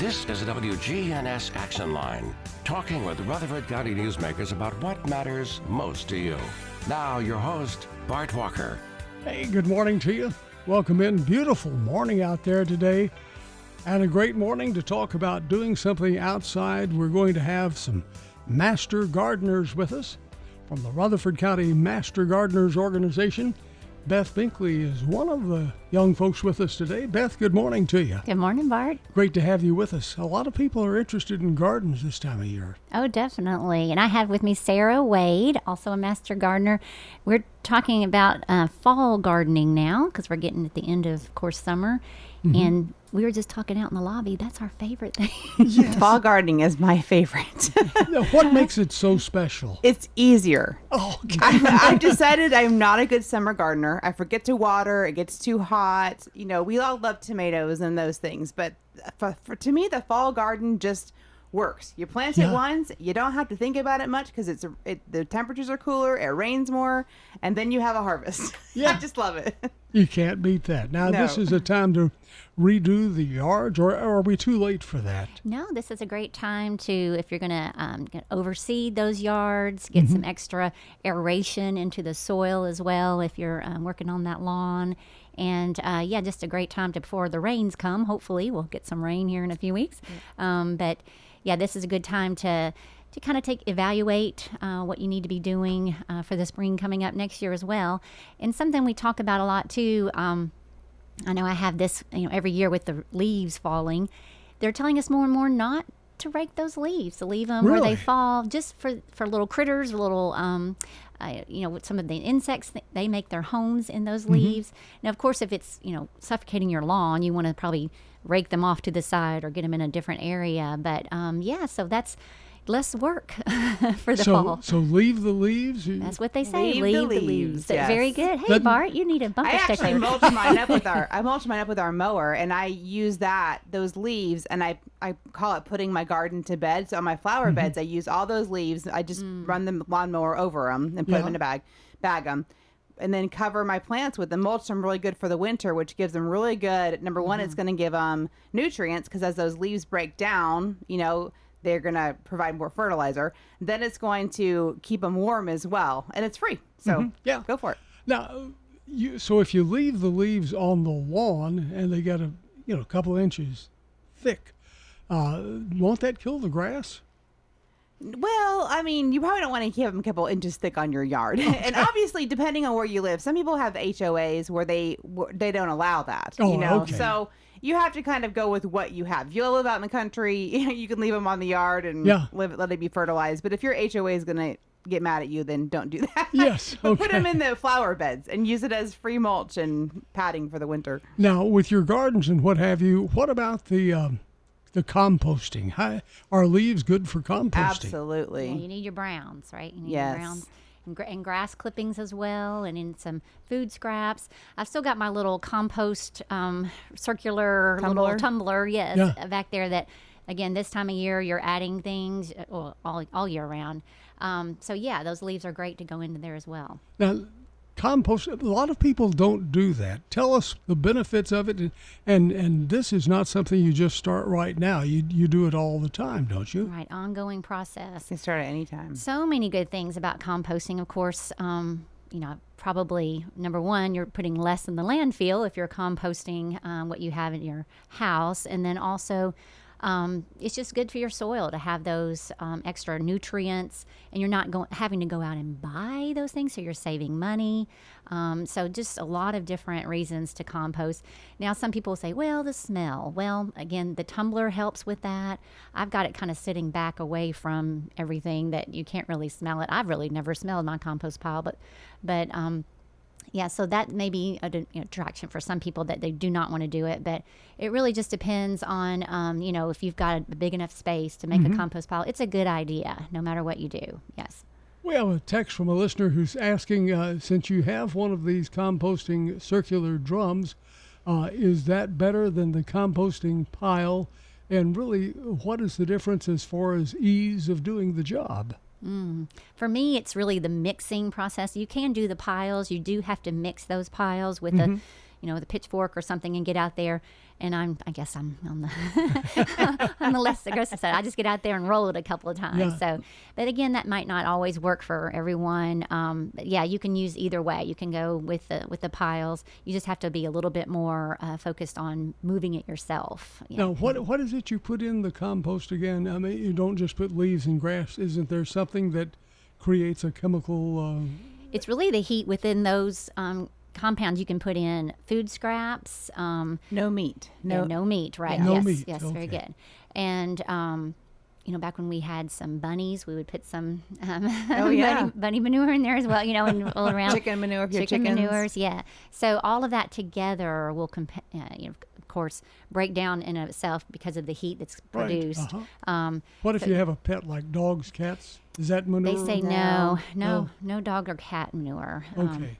This is the WGNS Action Line, talking with Rutherford County newsmakers about what matters most to you. Now, your host, Bart Walker. Hey, good morning to you. Welcome in. Beautiful morning out there today, and a great morning to talk about doing something outside. We're going to have some master gardeners with us from the Rutherford County Master Gardeners Organization. Beth Binkley is one of the young folks with us today. Beth, good morning to you. Good morning, Bart. Great to have you with us. A lot of people are interested in gardens this time of year. Oh, definitely. And I have with me Sarah Wade, also a master gardener. We're talking about fall gardening now because we're getting at the end of course, summer. Mm-hmm. And we were just talking out in the lobby. That's our favorite thing. Yes. Fall gardening is my favorite. What makes it so special? It's easier. Oh, okay. I've decided I'm not a good summer gardener. I forget to water. It gets too hot. You know, we all love tomatoes and those things. But to me, the fall garden just works. You plant it once. You don't have to think about it much because the temperatures are cooler. It rains more. And then you have a harvest. Yeah. I just love it. You can't beat that. Now, This is a time to redo the yards, or are we too late for that? No, this is a great time to, if you're going to overseed those yards, get some extra aeration into the soil as well if you're working on that lawn. And just a great time before the rains come. Hopefully, we'll get some rain here in a few weeks. But this is a good time to kind of evaluate what you need to be doing for the spring coming up next year as well. And something we talk about a lot too, I know I have this every year with the leaves falling. They're telling us more and more not to rake those leaves, to leave them where they fall, just for little critters, little with some of the insects, they make their homes in those leaves. Now, of course, if it's suffocating your lawn, you want to probably rake them off to the side or get them in a different area. But so that's less work for the fall. So leave the leaves? That's what they say. Leave the leaves. Yes. Very good. Hey, Bart, you need a bumper sticker. I actually mulch mine up with our mower, and I use those leaves, and I call it putting my garden to bed. So on my flower beds, I use all those leaves. I just run the lawnmower over them and put them in a bag them. And then cover my plants with them, mulch them really good for the winter, which gives them really good. Number one, it's going to give them nutrients because as those leaves break down, they're going to provide more fertilizer. Then it's going to keep them warm as well. And it's free. So go for it. Now, so if you leave the leaves on the lawn and they get a couple inches thick, won't that kill the grass? Well, I mean, you probably don't want to keep them a couple inches thick on your yard. Okay. And obviously, depending on where you live, some people have HOAs where they don't allow that. Okay. So you have to kind of go with what you have. If you live out in the country, you can leave them on the yard and let it be fertilized. But if your HOA is going to get mad at you, then don't do that. Yes. But put them in the flower beds and use it as free mulch and padding for the winter. Now, with your gardens and what have you, what about the composting? Are leaves good for composting? Absolutely. Yeah, you need your browns, right? You need your browns. And grass clippings as well, and in some food scraps. I've still got my little compost circular little tumbler, back there that, again, this time of year you're adding things all year round. Those leaves are great to go into there as well. Now, compost, a lot of people don't do that. Tell us the benefits of it, and this is not something you just start right now. You do it all the time, don't you? Right, ongoing process. You can start at any time. So many good things about composting, of course. Probably number one, you're putting less in the landfill if you're composting what you have in your house, and then also it's just good for your soil to have those extra nutrients, and you're not having to go out and buy those things, so you're saving money. So just a lot of different reasons to compost. Now, some people say, well, the smell. Well, again, the tumbler helps with that. I've got it kind of sitting back away from everything that you can't really smell it. I've really never smelled my compost pile, but so that may be a attraction for some people that they do not want to do it. But it really just depends on, if you've got a big enough space to make a compost pile. It's a good idea, no matter what you do. Yes. We have a text from a listener who's asking, since you have one of these composting circular drums, is that better than the composting pile? And really, what is the difference as far as ease of doing the job? For me, it's really the mixing process. You can do the piles. You do have to mix those piles with the with a pitchfork or something and get out there. And I guess I'm on the on the less aggressive side. I just get out there and roll it a couple of times. Yeah. So, but again, that might not always work for everyone. But yeah, you can use either way. You can go with the piles. You just have to be a little bit more focused on moving it yourself. Now, what is it you put in the compost again? I mean, you don't just put leaves and grass. Isn't there something that creates a chemical? It's really the heat within those compounds. You can put in food scraps. No meat. No meat, right? No yes, meat, yes, okay. very good. And back when we had some bunnies, we would put some bunny manure in there as well. And all around Chicken manure if you're chicken chickens. manures, yeah. So all of that together will, of course, break down in itself because of the heat that's Right, produced. What if you have a pet like dogs, cats? Is that manure? They say No. no dog or cat manure. Okay.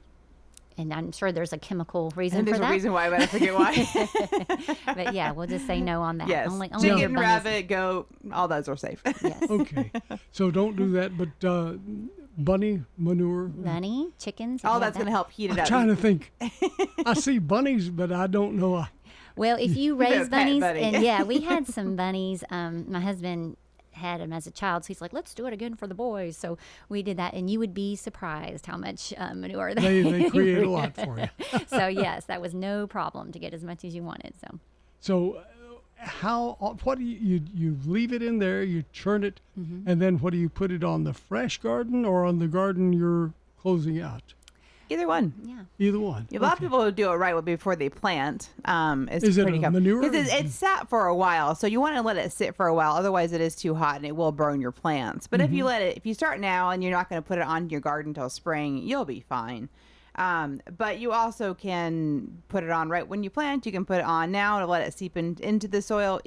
And I'm sure there's a chemical reason And for there's that. a reason why, but I forget why. But yeah, we'll just say no on that. Yes. Only your Chicken, bunnies- rabbit, goat, all those are safe. Yes. Okay. So don't do that, but bunny manure. Bunny, chickens. if All you have that's going to that. help heat it I'm up. trying to think. I see bunnies, but I don't know. Well, if you better raise pet bunnies, bunny. and yeah, we had some bunnies. My husband had them as a child, so he's like, let's do it again for the boys. So we did that, and you would be surprised how much manure They create a lot for you. So yes, that was no problem to get as much as you wanted. So what do you leave it in there, you churn it, and then what do you put it on, the fresh garden or on the garden you're closing out? Either one. Yeah. Either one. A lot of Okay. people who do it right before they plant. Is it pretty a manure? Because it's sat for a while, so you want to let it sit for a while. Otherwise, it is too hot and it will burn your plants. But if you start now and you're not going to put it on your garden until spring, you'll be fine. But you also can put it on right when you plant. You can put it on now to let it seep into the soil.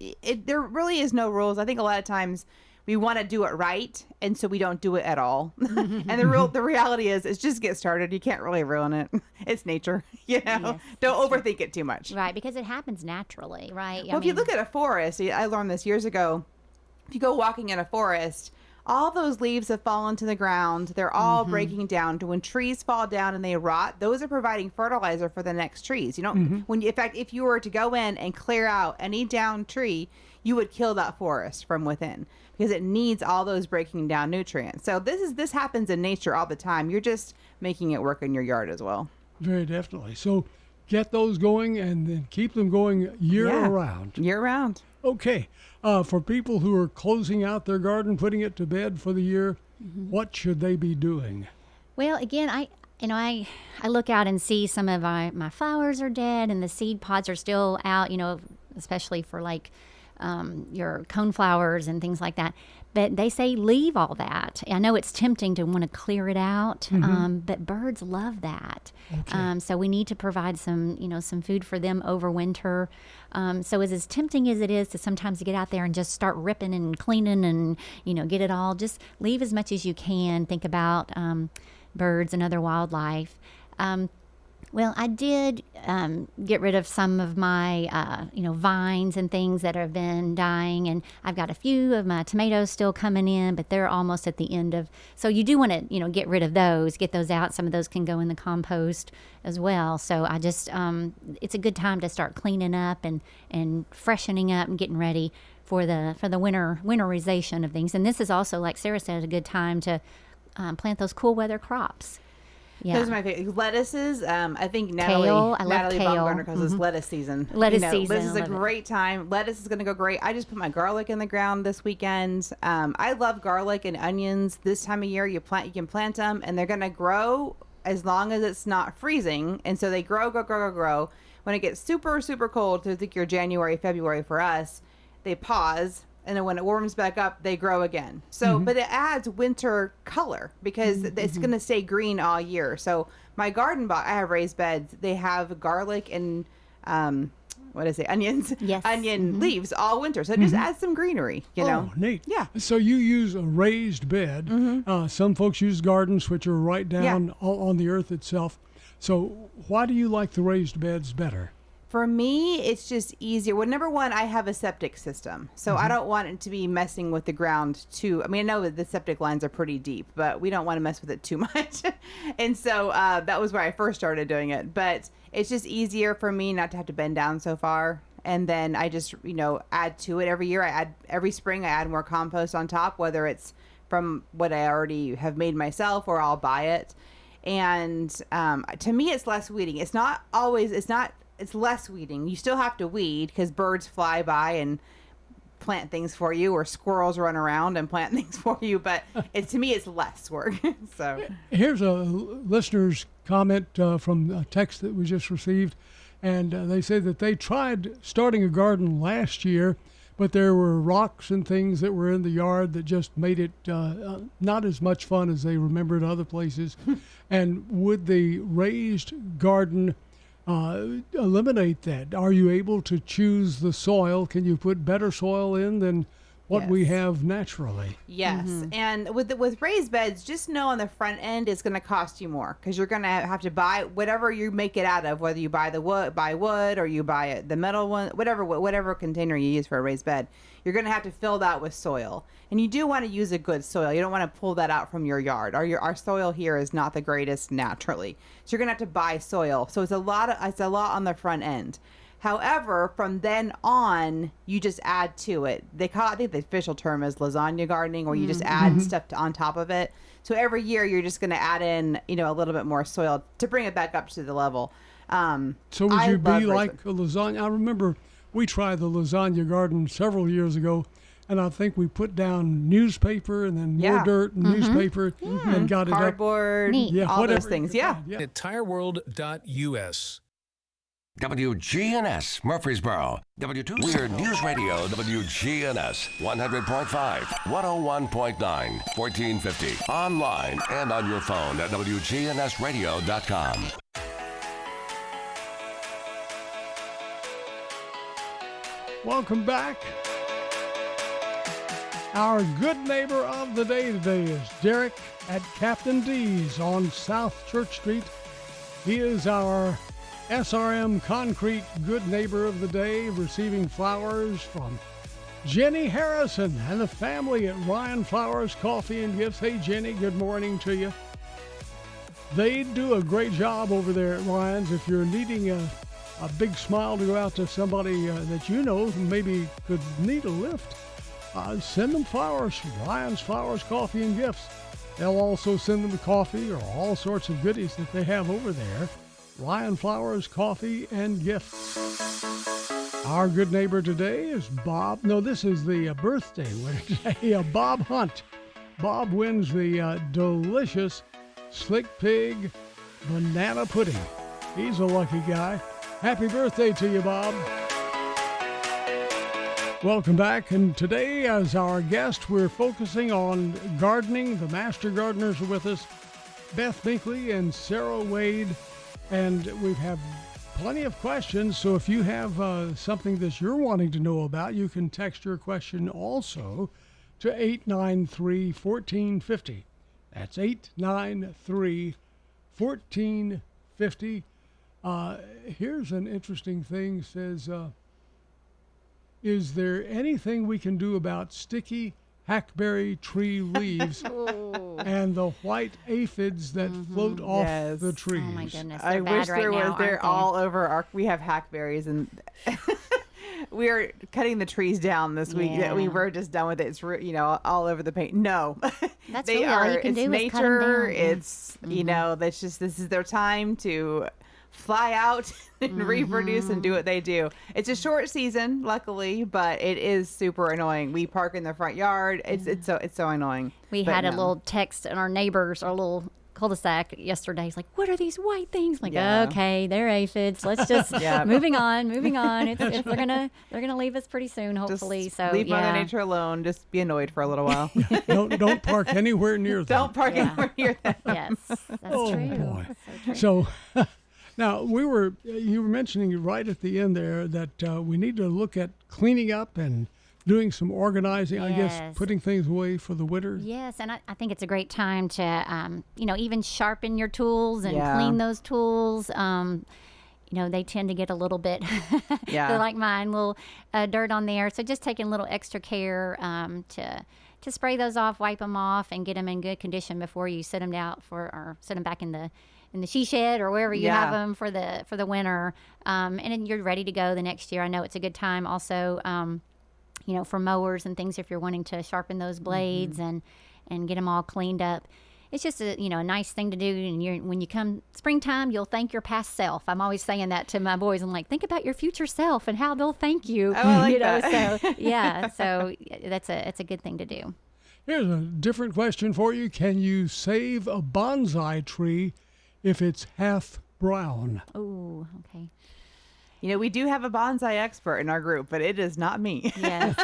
There really is no rules. I think a lot of times we want to do it right, and so we don't do it at all. And the reality is just get started. You can't really ruin it. It's nature, Yes, Don't overthink it too much. Right, because it happens naturally, right? Well, if you look at a forest, I learned this years ago. If you go walking in a forest, all those leaves have fallen to the ground. They're all breaking down. When trees fall down and they rot, those are providing fertilizer for the next trees. In fact, if you were to go in and clear out any downed tree, you would kill that forest from within because it needs all those breaking down nutrients. So this happens in nature all the time. You're just making it work in your yard as well. Very definitely. So get those going and then keep them going year round. Year round. Okay. For people who are closing out their garden, putting it to bed for the year, what should they be doing? Well, again, I look out and see some of my flowers are dead and the seed pods are still out, especially for like your coneflowers and things like that. But they say leave all that. I know it's tempting to want to clear it out, but birds love that. Okay. So we need to provide some food for them over winter. So as tempting as it is to sometimes get out there and just start ripping and cleaning and, get it all, just leave as much as you can. Think about birds and other wildlife. Well, I did get rid of some of my, vines and things that have been dying, and I've got a few of my tomatoes still coming in, but they're almost at the end of. So you do want to, get rid of those, get those out. Some of those can go in the compost as well. So I just, it's a good time to start cleaning up and freshening up and getting ready for the winterization of things. And this is also, like Sarah said, a good time to plant those cool weather crops. Yeah. Those are my favorite. Lettuces, I think Natalie Kale. I love kale. Baumgartner calls this lettuce season. Lettuce season, This is I a love it. great time. Lettuce is going to go great. I just put my garlic in the ground this weekend. I love garlic and onions this time of year. You can plant them, and they're going to grow as long as it's not freezing. And so they grow. When it gets super, super cold, so I think your January, February for us, they pause. And then when it warms back up, they grow again. So, but it adds winter color because it's going to stay green all year. So my garden box, I have raised beds. They have garlic and, onions? Yes. Onion leaves all winter. So it just adds some greenery, Oh, neat. Yeah. So you use a raised bed. Some folks use gardens, which are right down on the earth itself. So why do you like the raised beds better? For me, it's just easier. Well, number one, I have a septic system. So I don't want it to be messing with the ground too. I mean, I know that the septic lines are pretty deep, but we don't want to mess with it too much. And so that was where I first started doing it. But it's just easier for me not to have to bend down so far. And then I just, add to it every year. Every spring I add more compost on top, whether it's from what I already have made myself or I'll buy it. And to me, it's less weeding. It's less weeding. You still have to weed because birds fly by and plant things for you, or squirrels run around and plant things for you. But to me, it's less work. So here's a listener's comment from a text that we just received. And they say that they tried starting a garden last year, but there were rocks and things that were in the yard that just made it not as much fun as they remembered other places. And would the raised garden eliminate that? Are you able to choose the soil? Can you put better soil in than what we have naturally? Yes. And with raised beds, just know on the front end it's going to cost you more because you're going to have to buy whatever you make it out of, whether you buy wood or you buy the metal one, whatever container you use for a raised bed. You're going to have to fill that with soil. And you do want to use a good soil. You don't want to pull that out from your yard. Our soil here is not the greatest naturally. So you're going to have to buy soil. So it's a lot on the front end. However, from then on, you just add to it. I think the official term is lasagna gardening, where you just add stuff on top of it. So every year you're just going to add in, a little bit more soil to bring it back up to the level. So would you be like a lasagna? I remember we tried the lasagna garden several years ago, and I think we put down newspaper and then more dirt and newspaper and got cardboard, all those things. Yeah. At tireworld.us. WGNS Murfreesboro. W2 Weird News Radio, WGNS 100.5, 101.9, 1450. Online and on your phone at WGNSradio.com. Welcome back. Our good neighbor of the day today is Derek at Captain D's on South Church Street. He is our SRM Concrete Good Neighbor of the Day, receiving flowers from Jenny Harrison and the family at Ryan Flowers Coffee and Gifts. Hey, Jenny, good morning to you. They do a great job over there at Ryan's. If you're needing a big smile to go out to somebody that you know who maybe could need a lift, send them flowers from Ryan's Flowers Coffee and Gifts. They'll also send them the coffee or all sorts of goodies that they have over there. Ryan Flowers Coffee and Gifts. Our good neighbor today is Bob. No, this is the birthday winner today, Bob Hunt. Bob wins the delicious Slick Pig banana pudding. He's a lucky guy. Happy birthday to you, Bob. Welcome back, and today as our guest, we're focusing on gardening. The master gardeners are with us, Beth Binkley and Sarah Wade. And we have plenty of questions, so if you have something that you're wanting to know about, you can text your question also to 893-1450. That's 893-1450. Here's an interesting thing. It says, is there anything we can do about sticky hackberry tree leaves and the white aphids that float off the trees? Oh my goodness, I wish there was. They're all over we have hackberries, and we are cutting the trees down this week. We were just done with it. It's all over the paint. No, that's really all you can do is cut them down. It's this is their time to fly out and reproduce and do what they do. It's a short season, luckily, but it is super annoying. We park in the front yard. It's so annoying. We had a little text in our little cul-de-sac yesterday. He's like, "What are these white things?" I'm like, okay, they're aphids. Let's just moving on. They're gonna leave us pretty soon, hopefully. Just so leave Mother Nature alone. Just be annoyed for a little while. Don't park anywhere near them. Don't park anywhere near them. Yes, that's true. Boy. That's so true. So now you were mentioning right at the end there that we need to look at cleaning up and doing some organizing, I guess, putting things away for the winter. Yes, and I think it's a great time to, even sharpen your tools and clean those tools. They tend to get a little bit, they're like mine, little dirt on there. So just taking a little extra care to spray those off, wipe them off, and get them in good condition before you set them out or set them back in the in the she shed or wherever you Yeah. have them for the winter, and then you're ready to go the next year. I know it's a good time also, for mowers and things if you're wanting to sharpen those blades and get them all cleaned up. It's just a nice thing to do, and when you come springtime, you'll thank your past self. I'm always saying that to my boys. I'm like, think about your future self and how they'll thank you. Oh, I like that. So yeah, so it's a good thing to do. Here's a different question for you. Can you save a bonsai tree if it's half brown? Oh, okay. We do have a bonsai expert in our group, but it is not me. Yes.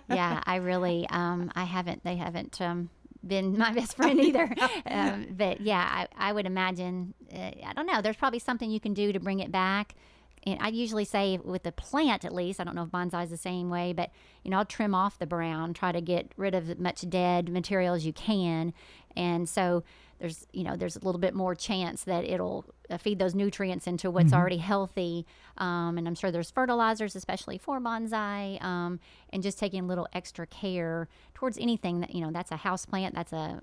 Yeah, I really, they haven't been my best friend either. But yeah, I would imagine, I don't know, there's probably something you can do to bring it back. And I usually say with the plant, at least, I don't know if bonsai is the same way, but, I'll trim off the brown, try to get rid of as much dead material as you can. And so there's a little bit more chance that it'll feed those nutrients into what's already healthy. And I'm sure there's fertilizers, especially for bonsai, and just taking a little extra care towards anything that, that's a house plant, that's a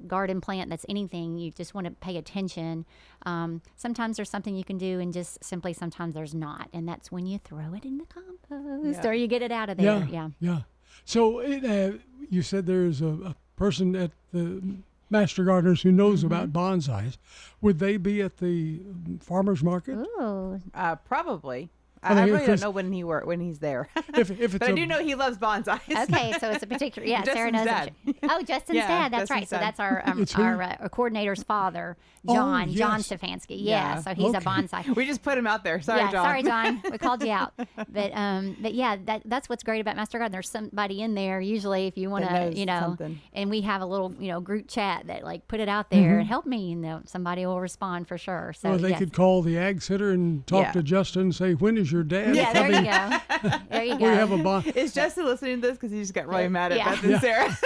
garden plant, that's anything. You just want to pay attention. Sometimes there's something you can do, and just simply sometimes there's not. And that's when you throw it in the compost or you get it out of there. Yeah. So you said there's a person at the Master Gardeners who knows about bonsais. Would they be at the farmer's market? Ooh. Probably. I mean, I really don't Chris- know when he's there. If it's But I do know he loves bonsais. Okay, so it's a particular, Sarah Justin's knows. dad. Oh, Justin's Yeah, dad. That's Justin's right. So dad. that's our It's who? our coordinator's father, Oh, John yes. Stefanski. Yeah. Yeah, so he's a Okay. bonsai. We just put him out there. Sorry, Yeah, John. sorry, John. We called you out. But yeah, that's what's great about Master Garden. There's somebody in there usually if you want That to, knows something. and we have a little, group chat that like put it out there and help me, and somebody will respond for sure. So Well, they yes. could call the ag center and talk Yeah. to Justin and say, when is your dad Yeah, there coming? you go. There you We have go. a bond. Is Justin listening to this? Because he just got really mad at Yeah. Beth and Sarah.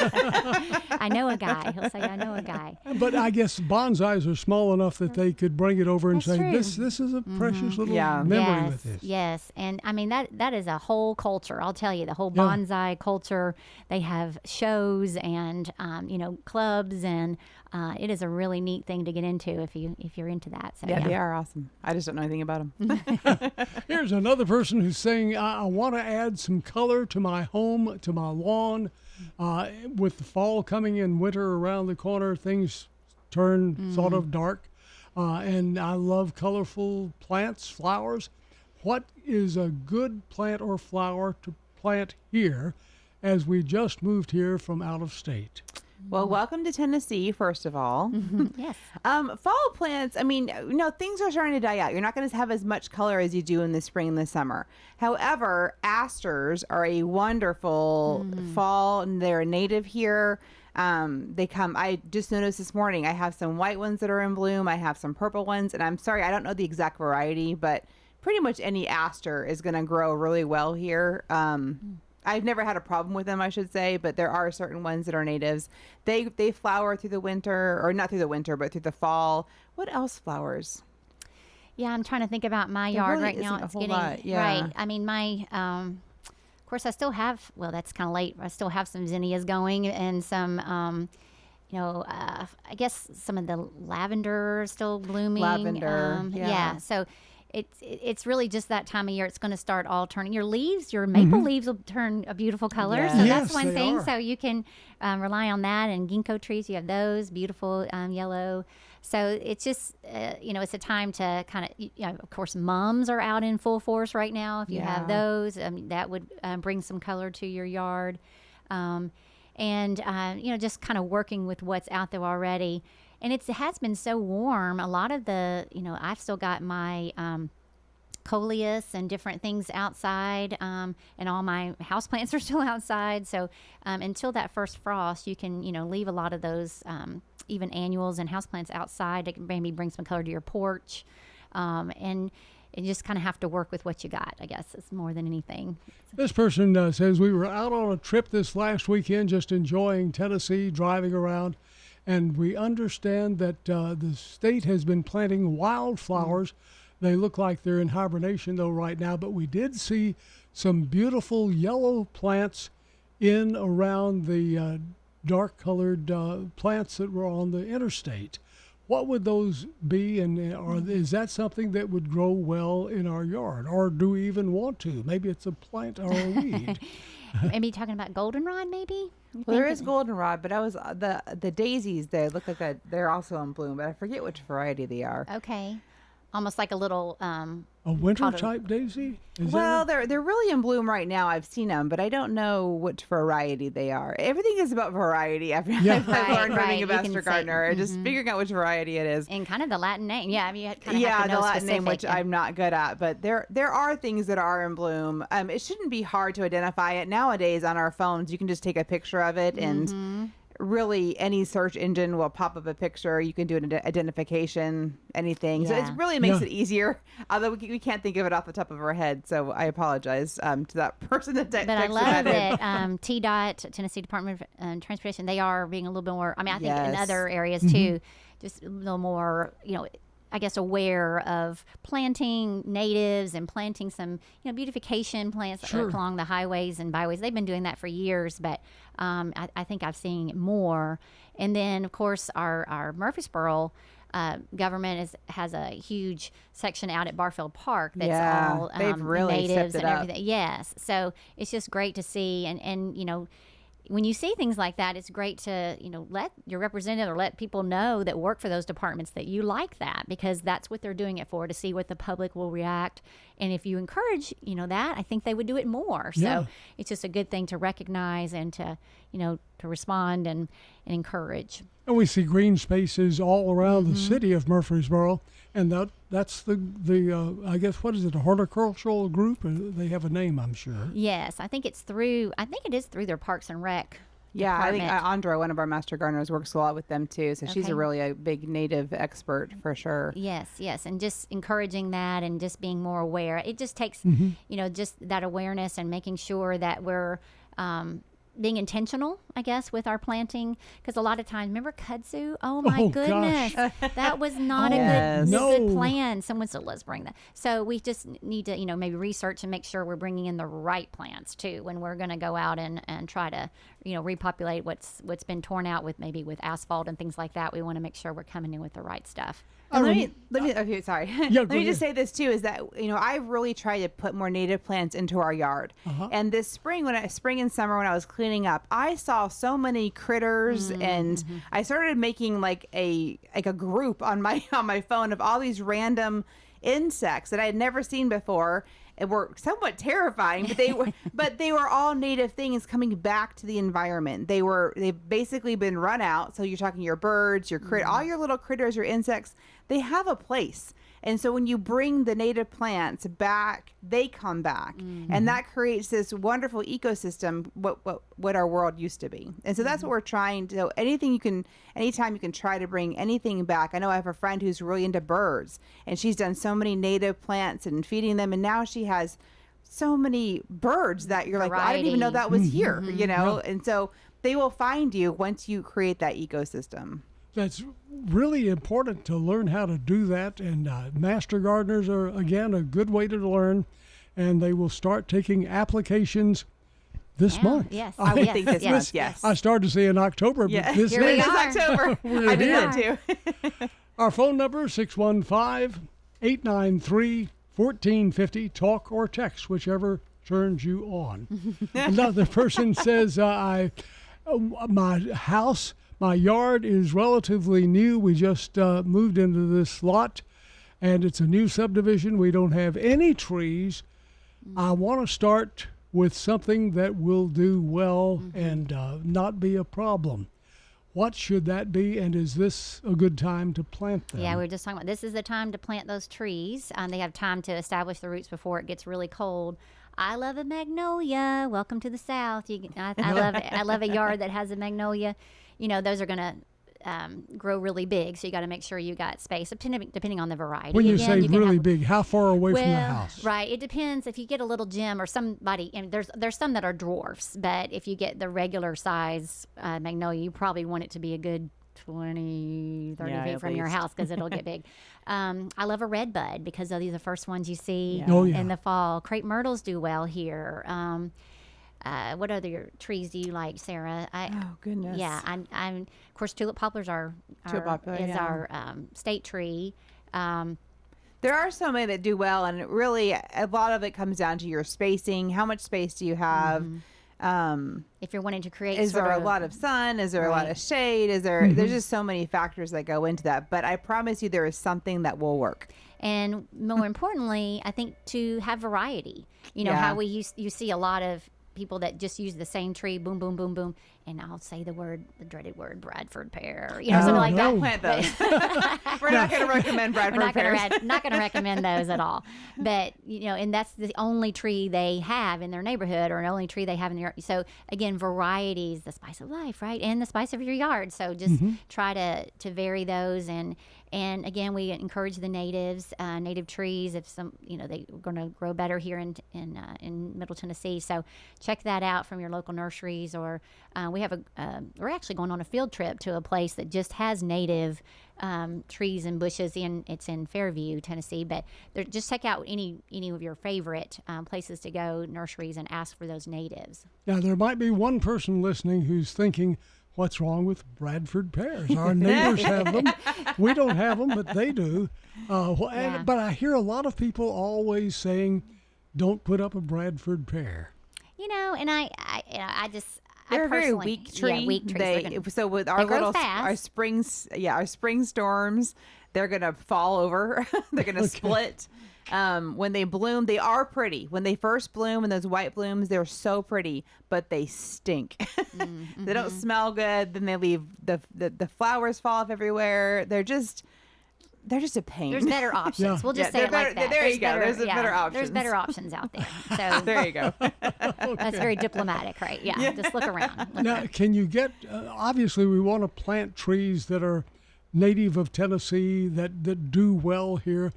I know a guy. He'll say, I know a guy. But I guess bonsais are small enough that they could bring it over and That's say, true. this is a precious little Yeah. memory yes, with this. Yes, and I mean that is a whole culture. I'll tell you, the whole Yeah. bonsai culture. They have shows and clubs, and it is a really neat thing to get into if you're into that. So Yeah, they are awesome. I just don't know anything about them. Here's another person who's saying, I want to add some color to my home, to my lawn. With the fall coming in, winter around the corner, things turn sort of dark. And I love colorful plants, flowers. What is a good plant or flower to plant here as we just moved here from out of state? Well, welcome to Tennessee, first of all. yes, Fall plants, I mean, things are starting to die out. You're not going to have as much color as you do in the spring and the summer. However, asters are a wonderful fall, and they're a native here. I just noticed this morning, I have some white ones that are in bloom. I have some purple ones, and I'm sorry, I don't know the exact variety, but pretty much any aster is going to grow really well here. I've never had a problem with them, I should say, but there are certain ones that are natives. They flower through the winter, or not through the winter, but through the fall. What else flowers? yeah. I'm trying to think about my yard really right now. isn't a It's whole getting lot, yeah. right. I mean, my of course, I still have. Well, that's kind of late. I still have some zinnias going and some. I guess some of the lavender is still blooming. Lavender, yeah. So it's really just that time of year. It's going to start all turning. Your leaves, your maple leaves will turn a beautiful color. Yes. So Yes, that's one they thing. are. So you can rely on that. And ginkgo trees, you have those beautiful yellow. So it's just, it's a time to kind of, of course, mums are out in full force right now. If you have Yeah. those, that would bring some color to your yard. Just kind of working with what's out there already. And it has been so warm. A lot of the, I've still got my coleus and different things outside, and all my houseplants are still outside. So until that first frost, you can, leave a lot of those even annuals and houseplants outside to maybe bring some color to your porch. And you just kind of have to work with what you got, I guess, it's more than anything. This person says, we were out on a trip this last weekend, just enjoying Tennessee, driving around, and we understand that the state has been planting wildflowers. They look like they're in hibernation, though, right now, but we did see some beautiful yellow plants in around the dark-colored plants that were on the interstate. What would those be, and or is that something that would grow well in our yard, or do we even want to? Maybe it's a plant or a weed. Maybe talking about goldenrod, maybe? You Well, there think is goldenrod, but I was the daisies. They look like they're also in bloom, but I forget which variety they are. Okay. Almost like a little A winter called a- type daisy? Is Well, that they're really in bloom right now. I've seen them, but I don't know which variety they are. Everything is about variety. I've Yeah. I've Right, learned right. being a You can master say- gardener, just figuring out which variety it is. and kind of the Latin name. Yeah, I mean, you kind of Yeah, have to know the Latin name, which specific. I'm not good at, but there are things that are in bloom. It shouldn't be hard to identify it nowadays on our phones. You can just take a picture of it, and really any search engine will pop up a picture. You can do an identification, anything. So Yeah. it really makes Yeah. it easier. Although we can't think of it off the top of our head, so I apologize to that person that But I texted love that in. that TDOT, Tennessee Department of Transportation, they are being a little bit more, I mean, I think in Yes. other areas too, just a little more, I guess, aware of planting natives and planting some, beautification plants Sure. along the highways and byways. They've been doing that for years, but I think I've seen it more. And then, of course, our Murfreesboro government has a huge section out at Barfield Park that's Yeah, all they've really natives stepped and it up. everything. Yes, so it's just great to see, and when you see things like that, it's great to let your representative or let people know that work for those departments that you like that, because that's what they're doing it for, to see what the public will react. And if you encourage that, I think they would do it more. So Yeah. it's just a good thing to recognize and to to respond and encourage. And we see green spaces all around the city of Murfreesboro, and that's the I guess, what is it, a horticultural group? They have a name, I'm sure. Yes, I think it is through their Parks and Rec. Yeah, I think department. Andra, one of our master gardeners, works a lot with them too. So she's Okay. really a big native expert for sure. Yes, and just encouraging that and just being more aware. It just takes, just that awareness and making sure that we're being intentional, I guess, with our planting. Because a lot of times, remember kudzu? Oh my Oh, goodness, that was not Yes. a good No. plan. Someone said, let's bring that. So we just need to, maybe research and make sure we're bringing in the right plants too when we're going to go out and try to, repopulate what's been torn out with asphalt and things like that. We want to make sure we're coming in with the right stuff. And let me okay, sorry. Yeah, let go me just ahead. say this too, is that I've really tried to put more native plants into our yard. And this spring spring and summer when I was cleaning up, I saw so many critters, and I started making like a group on my phone of all these random insects that I had never seen before. It were somewhat terrifying, but they were all native things coming back to the environment. They've basically been run out. So you're talking your birds, your all your little critters, your insects. They have a place, and so when you bring the native plants back, they come back, and that creates this wonderful ecosystem. What our world used to be, and so that's what we're trying to. So anytime you can try to bring anything back. I know I have a friend who's really into birds, and she's done so many native plants and feeding them, and now she has so many birds that you're like, well, I didn't even know that was here, And so they will find you once you create that ecosystem. That's really important to learn how to do that, and master gardeners are, again, a good way to learn, and they will start taking applications this Yeah, month. yes. I would yes, think this yes, month, yes. I started to say in October, but Yeah, this Here we is are. It's October. We're I did here. that too. our phone number, 615-893-1450. Talk or text, whichever turns you on. Another person says, my yard is relatively new. We just moved into this lot, and it's a new subdivision. We don't have any trees. I want to start with something that will do well and not be a problem. What should that be, and is this a good time to plant them? Yeah, we were just talking about this is the time to plant those trees. They have time to establish the roots before it gets really cold. I love a magnolia. Welcome to the South. I love a yard that has a magnolia. Those are going to grow really big, so you got to make sure you got space, depending on the variety. When you Again, say you can really have- big, how far away from the house? Right. It depends. If you get a little gem or somebody, and there's some that are dwarfs, but if you get the regular size magnolia, you probably want it to be a good 20, 30 Yeah, feet at from your least. house, because it'll get big. I love a red bud because these are the first ones you see Oh, yeah. in the fall. Crepe myrtles do well here. what other trees do you like, Sarah? Oh goodness. Yeah, I'm of course tulip poplars are popular, is yeah. our state tree. There are so many that do well, and it really, a lot of it comes down to your spacing. How much space do you have? If you're wanting to create, Is sort there a of- lot of sun? Is there a lot Right. of shade? Is there? There's just so many factors that go into that. But I promise you, there is something that will work. And more importantly, I think to have variety. You know Yeah. how you see a lot of people that just use the same tree, boom, boom, boom, boom, and I'll say the dreaded word, Bradford pear. You know, something like no. that. Plant those. We're not going to recommend We're Bradford not going pears. to not going to recommend those at all. But you know, and that's the only tree they have in their neighborhood, or the only tree they have in their. So again, variety is the spice of life, right? And the spice of your yard. So just try to vary those, and again, we encourage the native trees. If some, they're going to grow better here in Middle Tennessee. So check that out from your local nurseries, or we're actually going on a field trip to a place that just has native trees and bushes. It's in Fairview, Tennessee. But just check out any of your favorite places to go, nurseries, and ask for those natives. Now, there might be one person listening who's thinking, what's wrong with Bradford pears? Our neighbors have them. We don't have them, but they do. Yeah. But I hear a lot of people always saying, don't put up a Bradford pear. And I just. They're a very personally- weak tree. Yeah, weak trees. So with our they grow little fast. our spring storms, they're gonna fall over. They're gonna split. When they bloom, they are pretty. When they first bloom, and those white blooms, they're so pretty, but they stink. They don't smell good. Then they leave the flowers fall off everywhere. They're just a pain. There's better options. Yeah. We'll just Yeah, say it they're like better- that. there you go. There's better There's options. better options out there. So There you go. that's very diplomatic, right? Yeah. Just look around. Now, can you get, obviously we want to plant trees that are native of Tennessee, that do well here.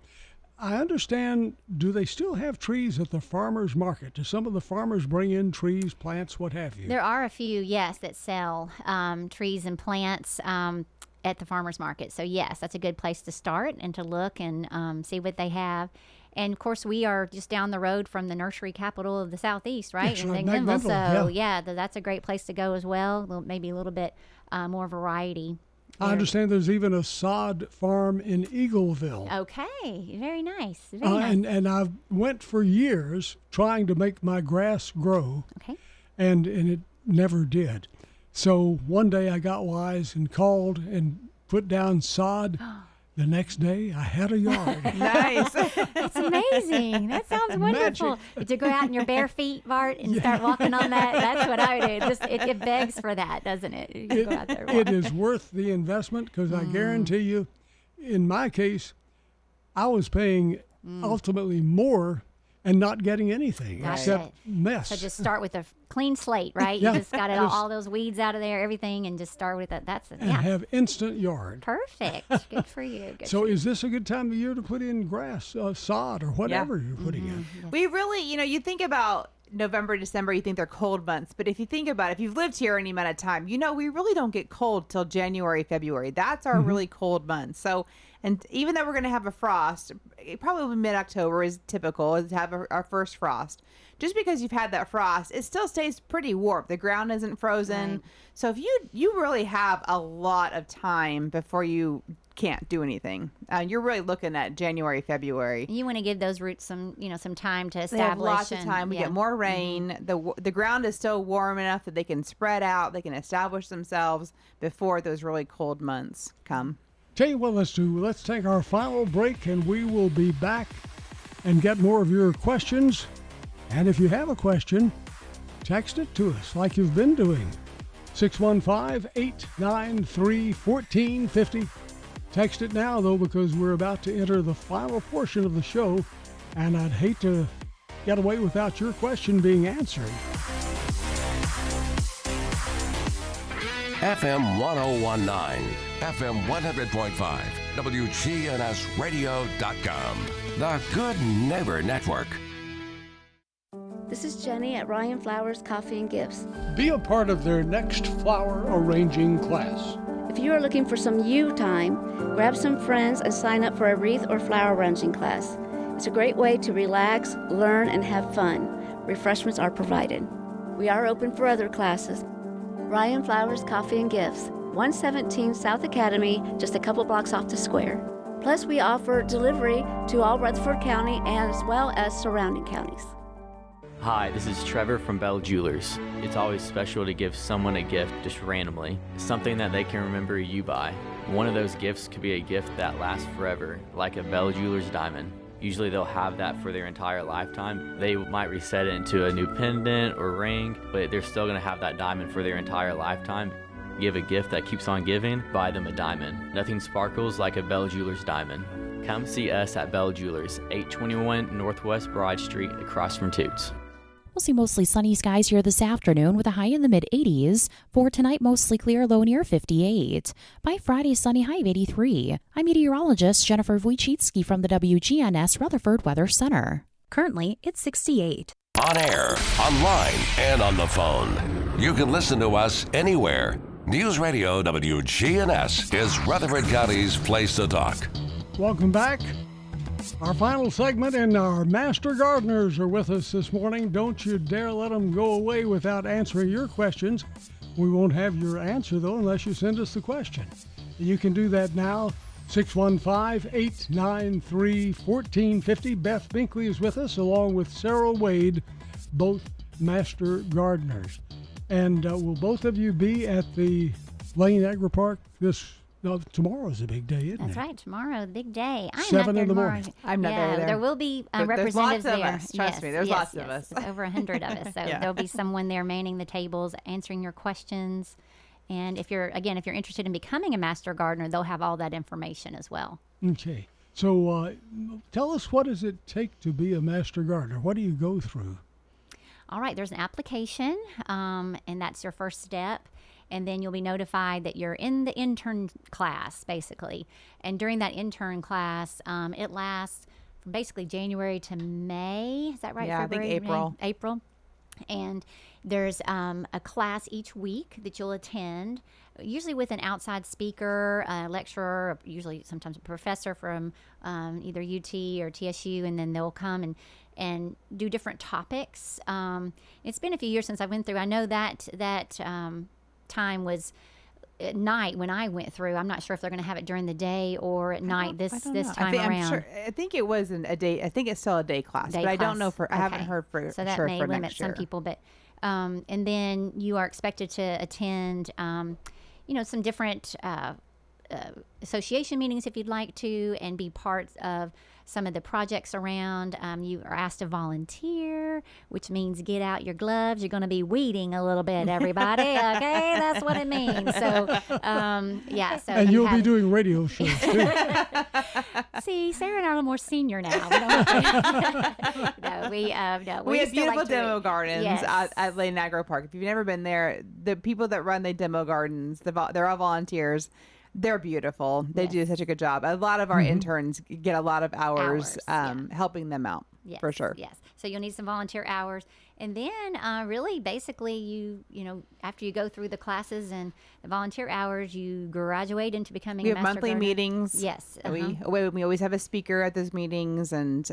I understand, do they still have trees at the farmer's market? Do some of the farmers bring in trees, plants, what have you? There are a few, yes, that sell trees and plants at the farmer's market. So yes, that's a good place to start and to look and see what they have. And of course, we are just down the road from the nursery capital of the Southeast, right? Yes, in right, Glenville. So Glenville, that's a great place to go as well. Maybe a little bit more variety. I understand there's even a sod farm in Eagleville. Okay, very nice. Very nice. And I've went for years trying to make my grass grow, Okay. and it never did. So one day I got wise and called and put down sod. The next day I had a yard. Nice. That's amazing. That sounds wonderful. To go out in your bare feet, Bart, and start walking on that. That's what I would do. Just it begs for that, doesn't it? You can go out there and It walk. is worth the investment because I guarantee you, in my case, I was paying ultimately more and not getting anything That's except it. mess. So just start with a clean slate, right? Yeah. You just got Just- all those weeds out of there, everything, and just start with that. That's it. and Yeah. have instant yard. Perfect. Good for you. Good So for you. is this a good time of year to put in grass, sod, or whatever you're putting in? We really, you think about November, December, you think they're cold months. But if you think about it, if you've lived here any amount of time, we really don't get cold till January, February. That's our really cold months. So, and even though we're going to have a frost, probably mid-October is typical, is to have our first frost. Just because you've had that frost, it still stays pretty warm. The ground isn't frozen. Right. So if you really have a lot of time before you can't do anything. You're really looking at January, February. You want to give those roots some time to establish. They have lots of and- time. We yeah. get more rain. The ground is still warm enough that they can spread out. They can establish themselves before those really cold months come. Tell you what, let's take our final break, and we will be back and get more of your questions. And if you have a question, text it to us like you've been doing. 615-893-1450. Text it now, though, because we're about to enter the final portion of the show, and I'd hate to get away without your question being answered. FM 1019, FM 100.5, WGNSradio.com. The Good Neighbor Network. This is Jenny at Ryan Flowers Coffee and Gifts. Be a part of their next flower arranging class. If you are looking for some you time, grab some friends and sign up for a wreath or flower arranging class. It's a great way to relax, learn, and have fun. Refreshments are provided. We are open for other classes. Ryan Flowers Coffee and Gifts, 117 South Academy, just a couple blocks off the square. Plus, we offer delivery to all Rutherford County as well as surrounding counties. Hi, this is Trevor from Bell Jewelers. It's always special to give someone a gift just randomly, something that they can remember you by. One of those gifts could be a gift that lasts forever, like a Bell Jewelers diamond. Usually they'll have that for their entire lifetime. They might reset it into a new pendant or ring, but they're still gonna have that diamond for their entire lifetime. Give a gift that keeps on giving, buy them a diamond. Nothing sparkles like a Bell Jewelers diamond. Come see us at Bell Jewelers, 821 Northwest Broad Street, across from Toots. We'll see mostly sunny skies here this afternoon with a high in the mid-80s. For tonight, mostly clear, low near 58. By Friday, sunny, high of 83. I'm meteorologist Jennifer Wojcicki from the WGNS Rutherford Weather Center. Currently, it's 68. On air, online, and on the phone. You can listen to us anywhere. News Radio WGNS is Rutherford County's place to talk. Welcome back. Our final segment, and our master gardeners are with us this morning. Don't you dare let them go away without answering your questions. We won't have your answer, though, unless you send us the question. You can do that now. 615-893-1450. Beth Binkley is with us, along with Sarah Wade, both master gardeners. And will both of you be at the Lane Agri Park tomorrow's a big day, isn't it? That's right. Tomorrow, the big day. I'm 7 not there in the tomorrow. morning. I'm not there. There will be There's representatives lots of there. us. Trust me, there's lots of us. Over 100 of us. So there'll be someone there manning the tables, answering your questions. And if you're interested in becoming a master gardener, they'll have all that information as well. Okay. So tell us, what does it take to be a master gardener? What do you go through? All right. There's an application, and that's your first step. And then you'll be notified that you're in the intern class, basically. And during that intern class, it lasts from basically January to May. Is that right? Yeah, February, I think April. May? April. And there's a class each week that you'll attend, usually with an outside speaker, a lecturer, usually sometimes a professor from either UT or TSU, and then they'll come and do different topics. It's been a few years since I went through. I know that time was at night when I went through. I'm not sure if they're going to have it during the day or at night this time around. I think it was a day. I think it's still a day class, but I don't know I haven't heard for so that sure may for limit next year. some people, but and then you are expected to attend some different association meetings if you'd like to, and be part of some of the projects around. You are asked to volunteer, which means get out your gloves. You're going to be weeding a little bit, everybody. Okay, that's what it means. So, So and you'll be doing radio shows too. See, Sarah and I are a little more senior now. We have beautiful demo gardens Yes. at Lane Agri Park. If you've never been there, the people that run the demo gardens, they're all volunteers. They're beautiful. They do such a good job. A lot of our interns get a lot of hours helping them out, for sure. Yes. So you'll need some volunteer hours. And then really basically you after you go through the classes and the volunteer hours, you graduate into becoming a master We have monthly gardener. meetings. Yes. We always have a speaker at those meetings and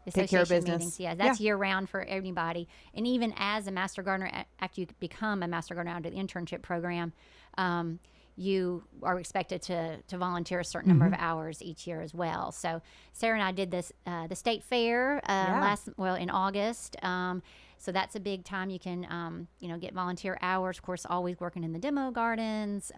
take care of business. Meetings, that's year round for everybody. And even as a master gardener, after you become a master gardener under the internship program, you are expected to volunteer a certain number of hours each year as well. So Sarah and I did this the state fair in August. So that's a big time. You can get volunteer hours. Of course, always working in the demo gardens.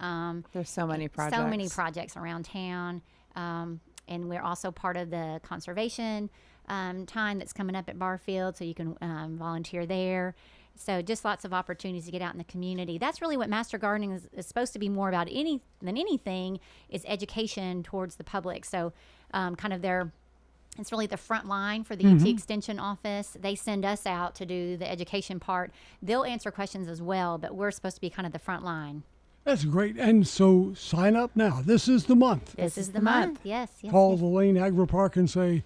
There's so many projects. So many projects around town. And we're also part of the conservation time that's coming up at Barfield, so you can volunteer there. So just lots of opportunities to get out in the community. That's really what master gardening is supposed to be more about than anything, is education towards the public. So it's really the front line for the UT Extension office. They send us out to do the education part. They'll answer questions as well, but we're supposed to be kind of the front line. That's great. And so sign up now. This is the month. This is the month. Yes. Call the Lane Agri Park and say,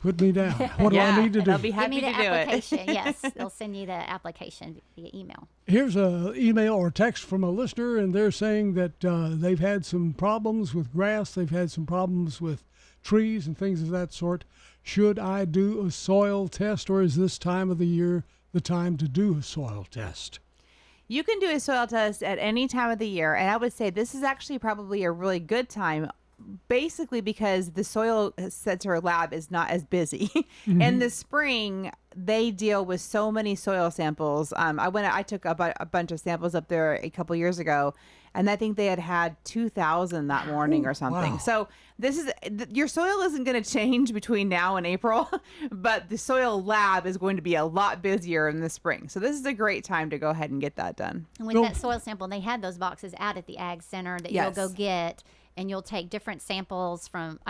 put me down. What do I need to do? They'll be happy Give me to the do application. it. Yes, they'll send you the application via email. Here's an email or text from a listener, and they're saying that they've had some problems with grass. They've had some problems with trees and things of that sort. Should I do a soil test, or is this time of the year the the time to do a soil test? You can do a soil test at any time of the year, and I would say this is actually probably a really good time, basically because the soil sensor lab is not as busy. In the spring, they deal with so many soil samples. I took a bunch of samples up there a couple years ago, and I think they had 2,000 that morning or something. Wow. So your soil isn't going to change between now and April, but the soil lab is going to be a lot busier in the spring. So this is a great time to go ahead and get that done. And with that soil sample, they had those boxes out at the Ag Center that you'll go get. And you'll take different samples from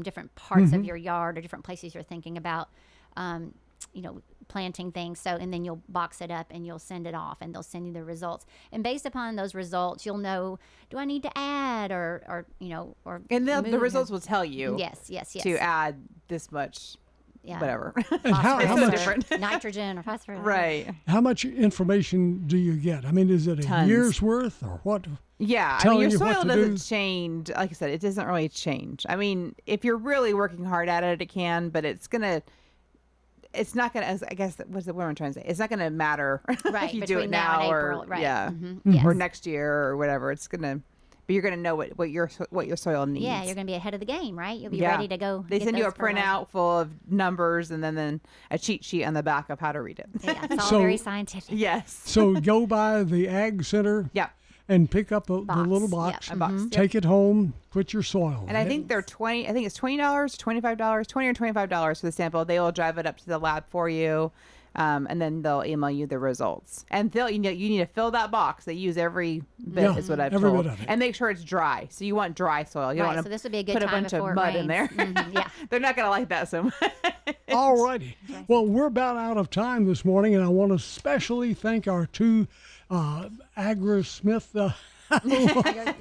different parts of your yard or different places you're thinking about, planting things. So, and then you'll box it up and you'll send it off, and they'll send you the results. And based upon those results, you'll know, do I need to add or and the results will tell you. Yes. To add this much. Yeah. Whatever. And how It's so much different. Nitrogen or phosphorus. Right. How much information do you get? I mean, is it a Tons. year's worth or what? Yeah, Telling your you what soil to doesn't do? change. Like I said, it doesn't really change. I mean, if you're really working hard at it, it can, but it's not gonna. I guess what I'm trying to say. It's not gonna matter Right, if you do between it now now and or April, right. yeah, Yes. or next year or whatever. But you're gonna know what your soil needs. Yeah, you're going to be ahead of the game, right? You'll be ready to go. They get send you a those fertilizer. printout full of numbers and then a cheat sheet on the back of how to read it. Yeah, it's all So- very scientific. Yes. So go by the Ag Center Yeah. and pick up the Box, little yeah. box, A box. Yep. take it home, put your soil And in I it. think they're $20. I think it's $20, $25, $20 or $25 for the sample. They will drive it up to the lab for you, and then they'll email you the results. And you need to fill that box. They use every bit, Yeah, is what I've every told. bit of it. And make sure it's dry. So you want dry soil. You don't Right, want so this would be a good put a time bunch of before it mud in there. rains. Yeah. They're not gonna like that so much. All righty. Well, we're about out of time this morning, and I want to especially thank our two Smith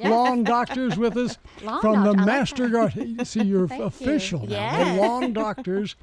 lawn doctors with us Lawn from the doctor, I like Master that. Garden. See, you're Thank you. official now. Yes. The lawn doctors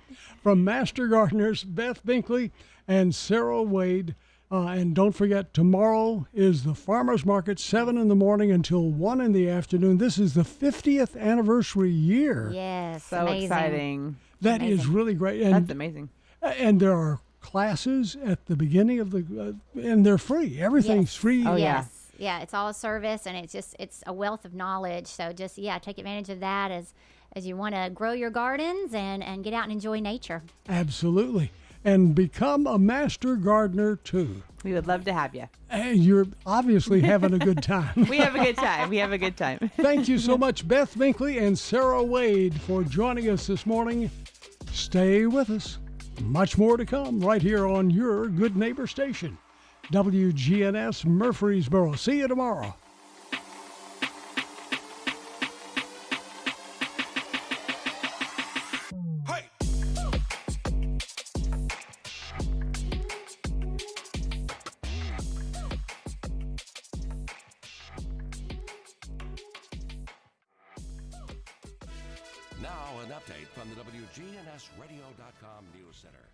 from Master Gardeners Beth Binkley and Sarah Wade. And don't forget, tomorrow is the farmers market, 7 in the morning until 1 in the afternoon. This is the 50th anniversary year. Yes, So amazing. exciting. That is really great. And That's amazing. and there are classes at the beginning of the, and they're free. Everything's Yes. free. Oh, yeah. Yes. Yeah, it's all a service, and it's a wealth of knowledge. So just, take advantage of that as you want to grow your gardens and get out and enjoy nature. Absolutely. And become a master gardener too. We would love to have you. And you're obviously having a good time. We have a good time. We have a good time. Thank you so much, Beth Binkley and Sarah Wade, for joining us this morning. Stay with us. Much more to come right here on your Good Neighbor station, WGNS Murfreesboro. See you tomorrow. Now, an update from the WGNSradio.com News Center.